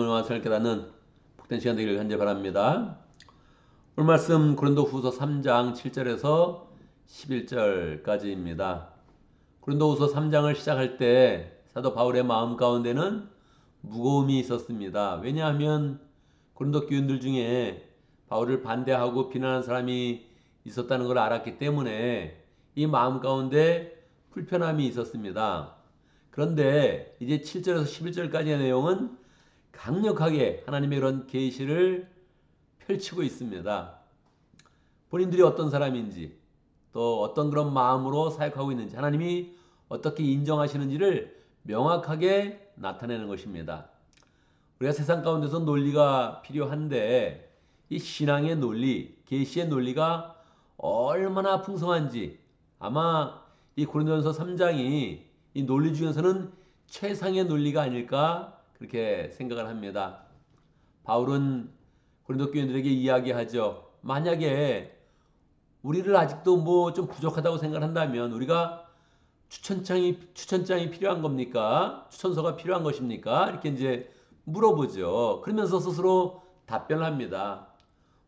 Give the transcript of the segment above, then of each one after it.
말씀을 깨닫는 복된 시간 되기를 간절히 바랍니다. 오늘 말씀 고린도후서 3장 7절에서 11절까지입니다. 고린도후서 3장을 시작할 때 사도 바울의 마음 가운데는 무거움이 있었습니다. 왜냐하면 고린도 교인들 중에 바울을 반대하고 비난하는 사람이 있었다는 걸 알았기 때문에 이 마음 가운데 불편함이 있었습니다. 그런데 이제 7절에서 11절까지의 내용은 강력하게 하나님의 그런 계시를 펼치고 있습니다. 본인들이 어떤 사람인지 또 어떤 그런 마음으로 사역하고 있는지 하나님이 어떻게 인정하시는지를 명확하게 나타내는 것입니다. 우리가 세상 가운데서 논리가 필요한데 이 신앙의 논리, 계시의 논리가 얼마나 풍성한지 아마 이 고린도전서 3장이 이 논리 중에서는 최상의 논리가 아닐까 그렇게 생각을 합니다. 바울은 고린도 교인들에게 이야기하죠. 만약에 우리를 아직도 뭐 좀 부족하다고 생각한다면 우리가 추천장이 필요한 겁니까? 추천서가 필요한 것입니까? 이렇게 이제 물어보죠. 그러면서 스스로 답변을 합니다.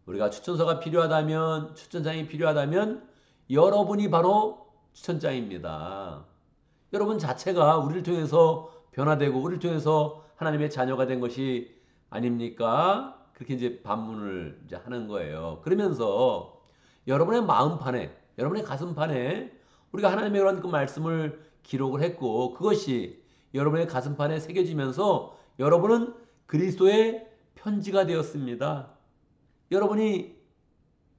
우리가 추천서가 필요하다면, 추천장이 필요하다면 여러분이 바로 추천장입니다. 여러분 자체가 우리를 통해서 변화되고 우리를 통해서 하나님의 자녀가 된 것이 아닙니까? 그렇게 이제 반문을 이제 하는 거예요. 그러면서 여러분의 마음판에, 여러분의 가슴판에 우리가 하나님의 그런 그 말씀을 기록을 했고 그것이 여러분의 가슴판에 새겨지면서 여러분은 그리스도의 편지가 되었습니다. 여러분이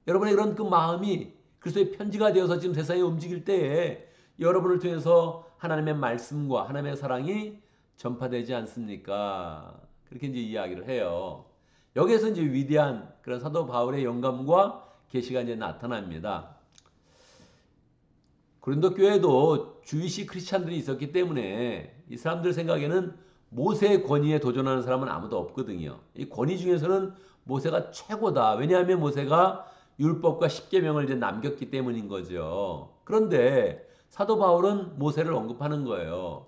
여러분의 그런 그 마음이 그리스도의 편지가 되어서 지금 세상에 움직일 때에 여러분을 통해서 하나님의 말씀과 하나님의 사랑이 전파되지 않습니까? 그렇게 이제 이야기를 해요. 여기에서 이제 위대한 그런 사도 바울의 영감과 계시가 이제 나타납니다. 고린도 교회도 주이시 크리스찬들이 있었기 때문에 이 사람들 생각에는 모세의 권위에 도전하는 사람은 아무도 없거든요. 이 권위 중에서는 모세가 최고다. 왜냐하면 모세가 율법과 십계명을 이제 남겼기 때문인 거죠. 그런데 사도 바울은 모세를 언급하는 거예요.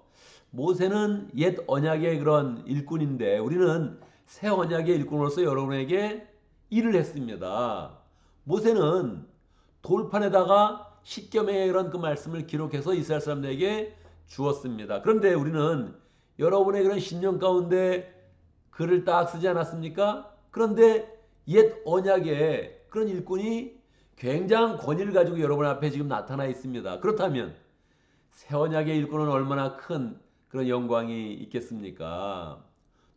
모세는 옛 언약의 그런 일꾼인데 우리는 새 언약의 일꾼으로서 여러분에게 일을 했습니다. 모세는 돌판에다가 십계명의 그런 그 말씀을 기록해서 이스라엘 사람들에게 주었습니다. 그런데 우리는 여러분의 그런 신령 가운데 글을 딱 쓰지 않았습니까? 그런데 옛 언약의 그런 일꾼이 굉장한 권위를 가지고 여러분 앞에 지금 나타나 있습니다. 그렇다면 새 언약의 일꾼은 얼마나 큰 그런 영광이 있겠습니까?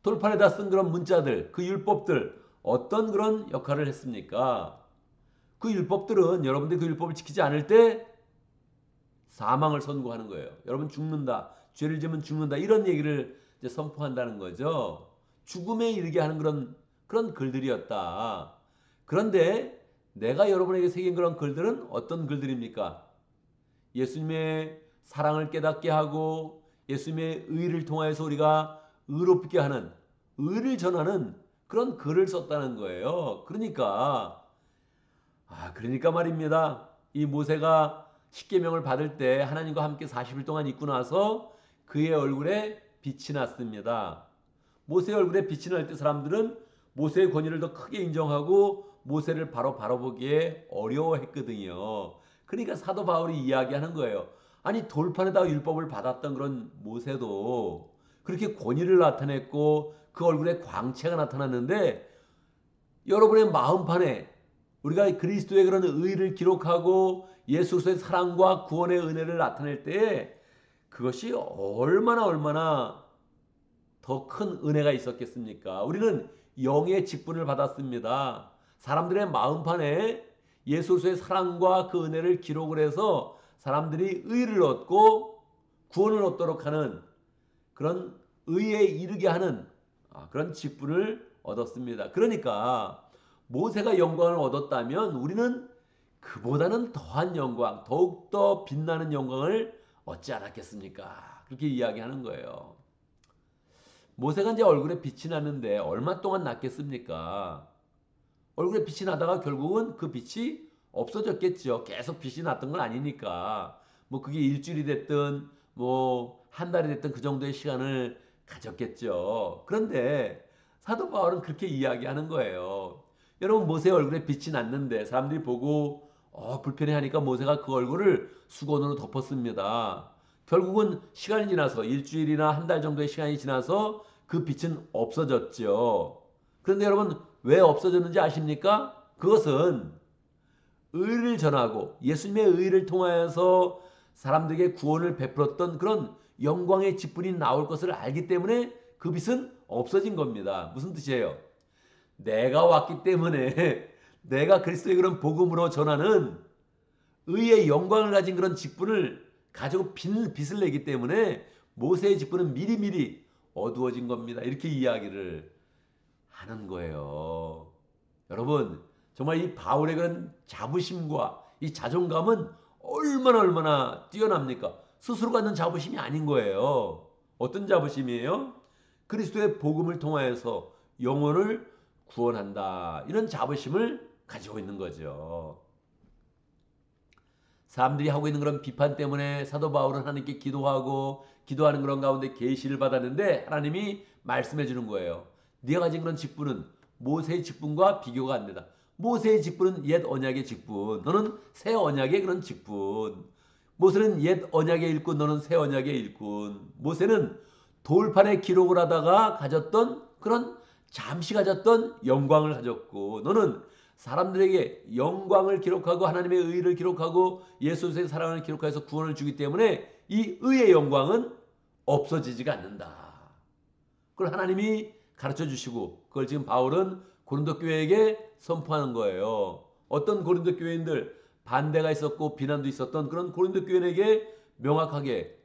돌판에다 쓴 그런 문자들, 그 율법들 어떤 그런 역할을 했습니까? 그 율법들은 여러분들이 그 율법을 지키지 않을 때 사망을 선고하는 거예요. 여러분 죽는다. 죄를 지으면 죽는다. 이런 얘기를 이제 선포한다는 거죠. 죽음에 이르게 하는 그런 글들이었다. 그런데 내가 여러분에게 새긴 그런 글들은 어떤 글들입니까? 예수님의 사랑을 깨닫게 하고 예수님의 의를 통하여서 우리가 의롭게 하는 의를 전하는 그런 글을 썼다는 거예요. 그러니까 말입니다. 이 모세가 십계명을 받을 때 하나님과 함께 40일 동안 있고 나서 그의 얼굴에 빛이 났습니다. 모세의 얼굴에 빛이 날 때 사람들은 모세의 권위를 더 크게 인정하고 모세를 바로 보기에 어려워했거든요. 그러니까 사도 바울이 이야기하는 거예요. 아니 돌판에다 율법을 받았던 그런 모세도 그렇게 권위를 나타냈고 그 얼굴에 광채가 나타났는데 여러분의 마음판에 우리가 그리스도의 그런 의를 기록하고 예수 그리스도의 사랑과 구원의 은혜를 나타낼 때에 그것이 얼마나 더 큰 은혜가 있었겠습니까? 우리는 영의 직분을 받았습니다. 사람들의 마음판에 예수 그리스도의 사랑과 그 은혜를 기록을 해서 사람들이 의를 얻고 구원을 얻도록 하는 그런 의에 이르게 하는 그런 직분을 얻었습니다. 그러니까 모세가 영광을 얻었다면 우리는 그보다는 더한 영광, 더욱더 빛나는 영광을 얻지 않았겠습니까? 그렇게 이야기하는 거예요. 모세가 이제 얼굴에 빛이 났는데 얼마 동안 났겠습니까? 얼굴에 빛이 나다가 결국은 그 빛이 없어졌겠죠. 계속 빛이 났던 건 아니니까. 뭐 그게 일주일이 됐든 뭐 한 달이 됐든 그 정도의 시간을 가졌겠죠. 그런데 사도 바울은 그렇게 이야기하는 거예요. 여러분 모세 얼굴에 빛이 났는데 사람들이 보고 불편해하니까 모세가 그 얼굴을 수건으로 덮었습니다. 결국은 시간이 지나서 일주일이나 한 달 정도의 시간이 지나서 그 빛은 없어졌죠. 그런데 여러분 왜 없어졌는지 아십니까? 그것은 의를 전하고 예수님의 의를 통하여서 사람들에게 구원을 베풀었던 그런 영광의 직분이 나올 것을 알기 때문에 그 빛은 없어진 겁니다. 무슨 뜻이에요? 내가 왔기 때문에 내가 그리스도의 그런 복음으로 전하는 의의 영광을 가진 그런 직분을 가지고 빛을 내기 때문에 모세의 직분은 미리미리 어두워진 겁니다. 이렇게 이야기를 하는 거예요. 여러분 정말 이 바울의 그런 자부심과 이 자존감은 얼마나 뛰어납니까? 스스로 갖는 자부심이 아닌 거예요. 어떤 자부심이에요? 그리스도의 복음을 통하여서 영혼을 구원한다. 이런 자부심을 가지고 있는 거죠. 사람들이 하고 있는 그런 비판 때문에 사도 바울은 하나님께 기도하고 기도하는 그런 가운데 계시를 받았는데 하나님이 말씀해 주는 거예요. 네가 가진 그런 직분은 모세의 직분과 비교가 안 되다. 모세의 직분은 옛 언약의 직분. 너는 새 언약의 그런 직분. 모세는 옛 언약의 일꾼, 너는 새 언약의 일꾼. 모세는 돌판에 기록을 하다가 가졌던 그런 잠시 가졌던 영광을 가졌고 너는 사람들에게 영광을 기록하고 하나님의 의를 기록하고 예수의 사랑을 기록해서 구원을 주기 때문에 이 의의 영광은 없어지지가 않는다. 그걸 하나님이 가르쳐 주시고 그걸 지금 바울은 고린도 교회에게 선포하는 거예요. 어떤 고린도 교회인들 반대가 있었고 비난도 있었던 그런 고린도 교회에게 명확하게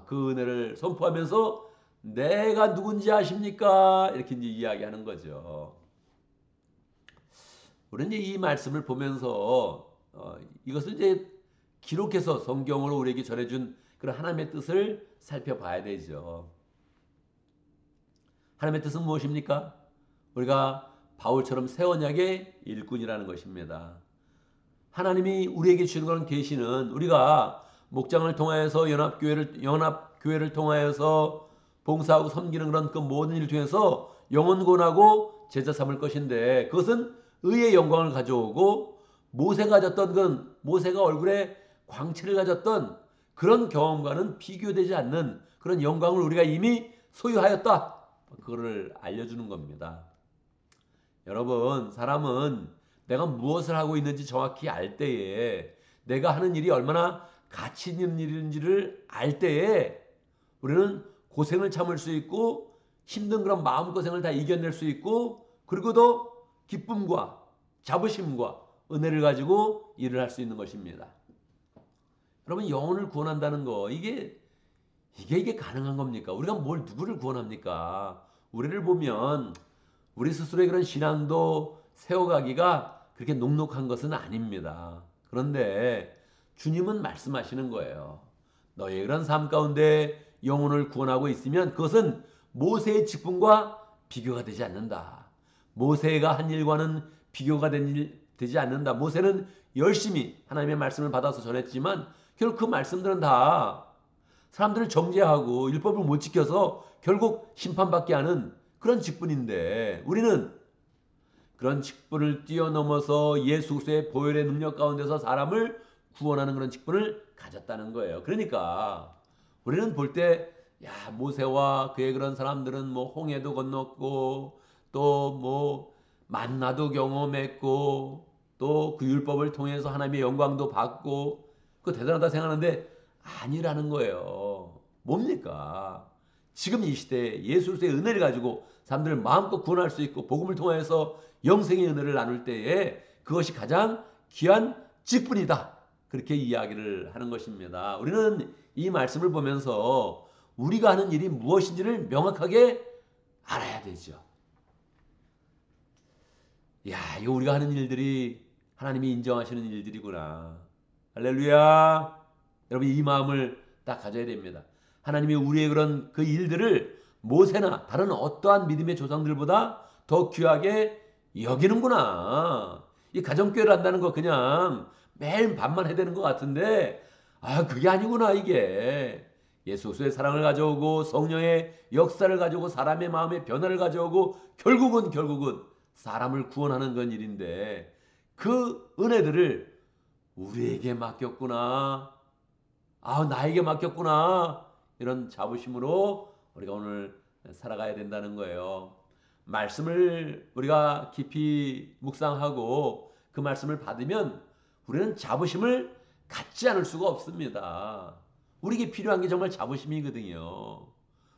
그 은혜를 선포하면서 내가 누군지 아십니까? 이렇게 이제 이야기하는 거죠. 우리는 이제 이 말씀을 보면서 이것을 이제 기록해서 성경으로 우리에게 전해준 그런 하나님의 뜻을 살펴봐야 되죠. 하나님의 뜻은 무엇입니까? 우리가 바울처럼 새 언약의 일꾼이라는 것입니다. 하나님이 우리에게 주는 그런 계시는 우리가 목장을 통하여서 연합교회를 통하여서 봉사하고 섬기는 그런 그 모든 일을 통해서 영혼 구원하고 제자 삼을 것인데 그것은 의의 영광을 가져오고 모세가 가졌던 그런 모세가 얼굴에 광채를 가졌던 그런 경험과는 비교되지 않는 그런 영광을 우리가 이미 소유하였다. 그거를 알려주는 겁니다. 여러분 사람은 내가 무엇을 하고 있는지 정확히 알 때에 내가 하는 일이 얼마나 가치 있는 일인지를 알 때에 우리는 고생을 참을 수 있고 힘든 그런 마음고생을 다 이겨낼 수 있고 그리고 더 기쁨과 자부심과 은혜를 가지고 일을 할 수 있는 것입니다. 여러분 영혼을 구원한다는 거 이게 가능한 겁니까? 우리가 누구를 구원합니까? 우리를 보면 우리 스스로의 그런 신앙도 세워가기가 그렇게 녹록한 것은 아닙니다. 그런데 주님은 말씀하시는 거예요. 너의 그런 삶 가운데 영혼을 구원하고 있으면 그것은 모세의 직분과 비교가 되지 않는다. 모세가 한 일과는 비교가 되지 않는다. 모세는 열심히 하나님의 말씀을 받아서 전했지만 결국 그 말씀들은 다 사람들을 정죄하고 율법을 못 지켜서 결국 심판받게 하는 그런 직분인데 우리는 그런 직분을 뛰어넘어서 예수 그리스도의 보혈의 능력 가운데서 사람을 구원하는 그런 직분을 가졌다는 거예요. 그러니까 우리는 볼 때 모세와 그의 그런 사람들은 뭐 홍해도 건넜고 또 뭐 만나도 경험했고 또 그 율법을 통해서 하나님의 영광도 받고 그 대단하다 생각하는데 아니라는 거예요. 뭡니까? 지금 이 시대에 예수 그리스도의 은혜를 가지고 사람들을 마음껏 구원할 수 있고 복음을 통해서 영생의 은혜를 나눌 때에 그것이 가장 귀한 직분이다. 그렇게 이야기를 하는 것입니다. 우리는 이 말씀을 보면서 우리가 하는 일이 무엇인지를 명확하게 알아야 되죠. 이거 우리가 하는 일들이 하나님이 인정하시는 일들이구나. 할렐루야. 여러분 이 마음을 딱 가져야 됩니다. 하나님이 우리의 그런 그 일들을 모세나 다른 어떠한 믿음의 조상들보다 더 귀하게 여기는구나. 이 가정교회를 한다는 거 그냥 매일 밤만 해야 되는 것 같은데 그게 아니구나 이게. 예수 그리스도의 사랑을 가져오고 성령의 역사를 가져오고 사람의 마음의 변화를 가져오고 결국은 사람을 구원하는 건 일인데 그 은혜들을 우리에게 맡겼구나. 아, 나에게 맡겼구나. 이런 자부심으로 우리가 오늘 살아가야 된다는 거예요. 말씀을 우리가 깊이 묵상하고 그 말씀을 받으면 우리는 자부심을 갖지 않을 수가 없습니다. 우리에게 필요한 게 정말 자부심이거든요.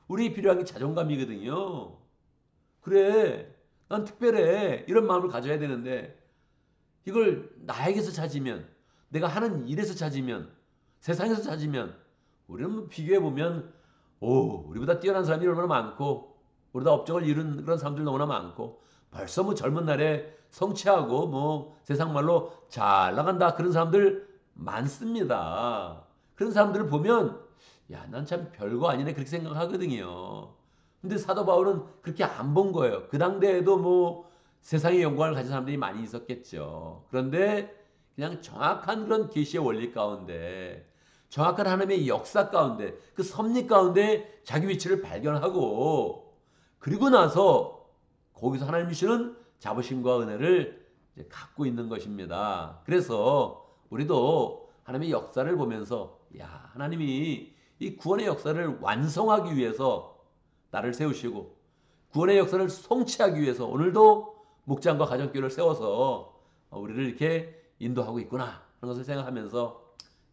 우리에게 필요한 게 자존감이거든요. 그래, 난 특별해. 이런 마음을 가져야 되는데 이걸 나에게서 찾으면, 내가 하는 일에서 찾으면, 세상에서 찾으면 우리는 비교해보면 우리보다 뛰어난 사람이 얼마나 많고 우리보다 업적을 이룬 그런 사람들 너무나 많고 벌써 뭐 젊은 날에 성취하고 뭐 세상 말로 잘 나간다 그런 사람들 많습니다. 그런 사람들을 보면 야, 난 참 별거 아니네 그렇게 생각하거든요. 근데 사도 바울은 그렇게 안 본 거예요. 그 당대에도 뭐 세상의 영광을 가진 사람들이 많이 있었겠죠. 그런데 그냥 정확한 그런 계시의 원리 가운데 정확한 하나님의 역사 가운데 그 섭리 가운데 자기 위치를 발견하고 그리고 나서 거기서 하나님 주시는 자부심과 은혜를 이제 갖고 있는 것입니다. 그래서 우리도 하나님의 역사를 보면서 야, 하나님이 이 구원의 역사를 완성하기 위해서 나를 세우시고 구원의 역사를 성취하기 위해서 오늘도 목장과 가정교회를 세워서 우리를 이렇게 인도하고 있구나 하는 것을 생각하면서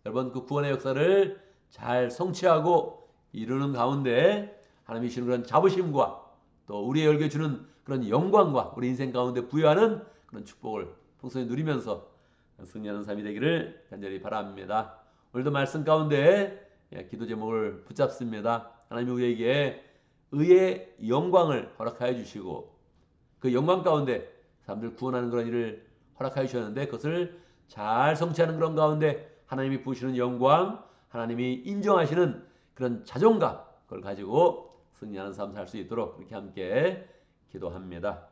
여러분 그 구원의 역사를 잘 성취하고 이루는 가운데 하나님이 주시는 그런 자부심과 또 우리에게 주는 그런 영광과 우리 인생 가운데 부여하는 그런 축복을 풍성히 누리면서 승리하는 삶이 되기를 간절히 바랍니다. 오늘도 말씀 가운데 기도 제목을 붙잡습니다. 하나님이 우리에게 의의 영광을 허락하여 주시고 그 영광 가운데 사람들 구원하는 그런 일을 허락하여 주셨는데 그것을 잘 성취하는 그런 가운데 하나님이 부으시는 영광, 하나님이 인정하시는 그런 자존감 그걸 가지고 승리하는 삶 살 수 있도록 그렇게 함께 기도합니다.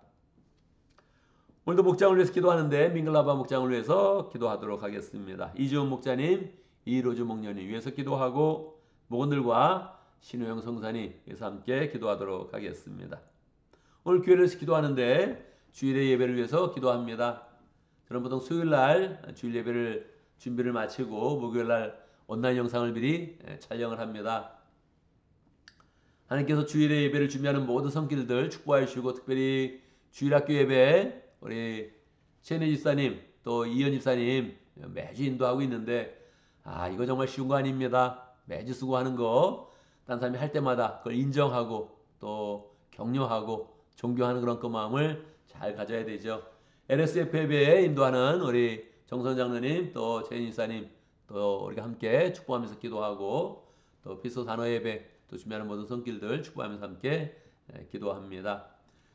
오늘도 목장을 위해서 기도하는데 민글라바 목장을 위해서 기도하도록 하겠습니다. 이주원 목자님, 이로주 목련님 위해서 기도하고 목원들과 신우영 성사님 위해서 함께 기도하도록 하겠습니다. 오늘 교회를 위해서 기도하는데 주일의 예배를 위해서 기도합니다. 저는 보통 수요일날 주일 예배를 준비를 마치고 목요일날 온라인 영상을 미리 촬영을 합니다. 하나님께서 주일의 예배를 준비하는 모든 손길들 축복해 주시고 특별히 주일학교 예배 우리 최은혜 집사님 또 이현 집사님 매주 인도하고 있는데 이거 정말 쉬운 거 아닙니다. 매주 수고하는 거 딴 사람이 할 때마다 그걸 인정하고 또 격려하고 존경하는 그런 그 마음을 잘 가져야 되죠. LSF 예배에 인도하는 우리 정선 장로님 또 최은 집사님 또 우리가 함께 축복하면서 기도하고 또 피소 단어 예배 또 준비하는 모든 손길들 축복하면서 함께 기도합니다.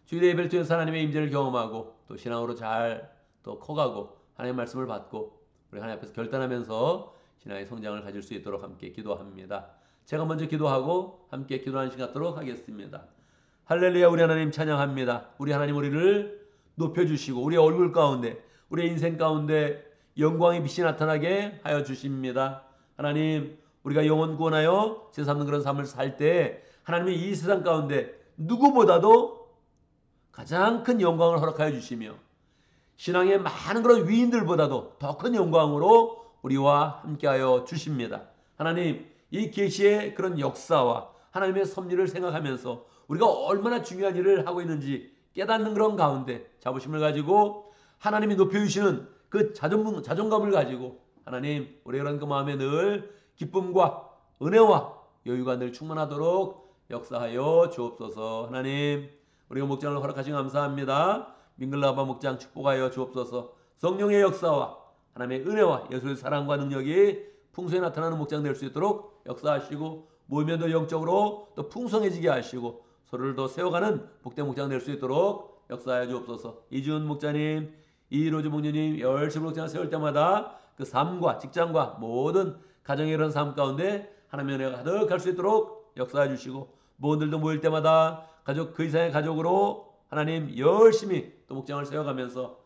주일 예배를 통해서 하나님의 임재를 경험하고 또 신앙으로 잘 또 커가고 하나님의 말씀을 받고 우리 하나님 앞에서 결단하면서 신앙의 성장을 가질 수 있도록 함께 기도합니다. 제가 먼저 기도하고 함께 기도하는 시간 갖도록 하겠습니다. 할렐루야 우리 하나님 찬양합니다. 우리 하나님 우리를 높여주시고 우리의 얼굴 가운데 우리의 인생 가운데 영광의 빛이 나타나게 하여 주십니다. 하나님 우리가 영혼 구원하여 제삼는 그런 삶을 살 때 하나님이 이 세상 가운데 누구보다도 가장 큰 영광을 허락하여 주시며 신앙의 많은 그런 위인들보다도 더 큰 영광으로 우리와 함께하여 주십니다. 하나님 이 계시의 그런 역사와 하나님의 섭리를 생각하면서 우리가 얼마나 중요한 일을 하고 있는지 깨닫는 그런 가운데 자부심을 가지고 하나님이 높여주시는 그 자존감을 가지고 하나님 우리의 그런 그 마음에 늘 기쁨과 은혜와 여유가 늘 충만하도록 역사하여 주옵소서. 하나님 우리가 목장을 허락하신 감사합니다. 민글라바 목장 축복하여 주옵소서. 성령의 역사와 하나님의 은혜와 예수의 사랑과 능력이 풍성히 나타나는 목장 될 수 있도록 역사하시고 모이면 더 영적으로 또 풍성해지게 하시고 서로를 더 세워가는 복된 목장 될 수 있도록 역사하여 주옵소서. 이준 목자님, 이로주 목녀님 열심히 목장을 세울 때마다 그 삶과 직장과 모든 가정의 이런 삶 가운데 하나님의 은혜가 가득할 수 있도록 역사해 주시고 모원들도 모일 때마다 가족 그 이상의 가족으로 하나님 열심히 또 목장을 세워가면서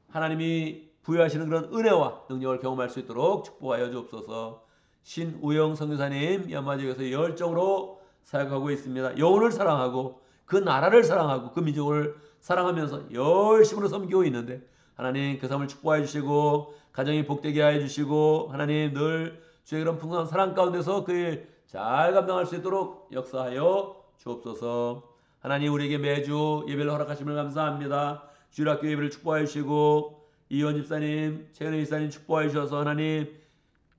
하나님이 부여하시는 그런 은혜와 능력을 경험할 수 있도록 축복하여 주옵소서. 신우영 선교사님 연마지역에서 열정으로 사역하고 있습니다. 영혼을 사랑하고 그 나라를 사랑하고 그 민족을 사랑하면서 열심으로 섬기고 있는데 하나님 그 삶을 축복해 주시고 가정이 복되게 하여 주시고 하나님 늘 주의 그런 풍성한 사랑 가운데서 그 일 잘 감당할 수 있도록 역사하여 주옵소서. 하나님 우리에게 매주 예배를 허락하심을 감사합니다. 주일학교 예배를 축복해 주시고 이현 집사님, 최은혜 집사님 축복해 주셔서 하나님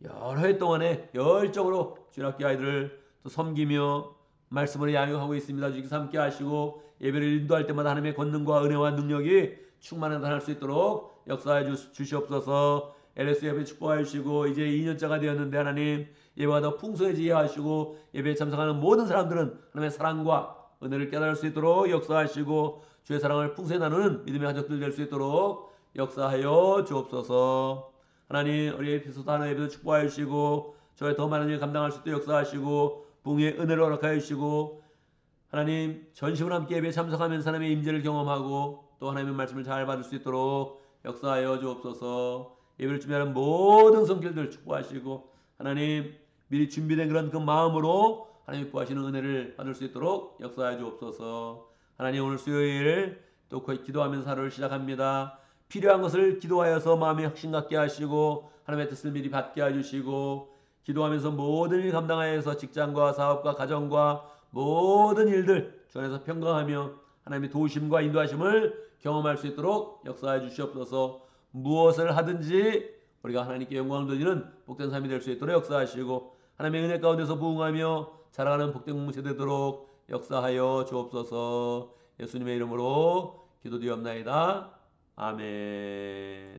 여러 해 동안에 열정으로 주일학교 아이들을 또 섬기며 말씀으로 양육하고 있습니다. 주님께서 함께 하시고 예배를 인도할 때마다 하나님의 권능과 은혜와 능력이 충만한 날 할 수 있도록 역사해 주시옵소서. LS 예배 축복해 주시고 이제 2년차가 되었는데 하나님 예배가 더 풍성해지게 하시고 예배에 참석하는 모든 사람들은 하나님의 사랑과 은혜를 깨달을 수 있도록 역사하시고 주의 사랑을 풍성히 나누는 믿음의 가족들 될 수 있도록 역사하여 주옵소서. 하나님 우리 에피소드 하나 예배도 축복하여 주시고 저의 더 많은 일 감당할 수 있도록 역사하시고 부흥의 은혜를 허락하여 주시고 하나님 전심으로 함께 예배에 참석하면서 하나님의 임재를 경험하고 또 하나님의 말씀을 잘 받을 수 있도록 역사하여 주옵소서. 예배를 준비하는 모든 성길들 축복하시고 하나님 미리 준비된 그런 그 마음으로 하나님 구하시는 은혜를 받을 수 있도록 역사하여 주옵소서. 하나님 오늘 수요일 또 기도하면서 하루를 시작합니다. 필요한 것을 기도하여서 마음에 확신 갖게 하시고 하나님의 뜻을 미리 받게 해주시고 기도하면서 모든 일 감당하여서 직장과 사업과 가정과 모든 일들 주 안에서 평강하며 하나님의 도우심과 인도하심을 경험할 수 있도록 역사해 주시옵소서. 무엇을 하든지 우리가 하나님께 영광을 돌리는 복된 삶이 될 수 있도록 역사하시고 하나님의 은혜 가운데서 부흥하며 자라가는 복된 공동체 되도록 역사하여 주옵소서. 예수님의 이름으로 기도드리옵나이다. 아멘.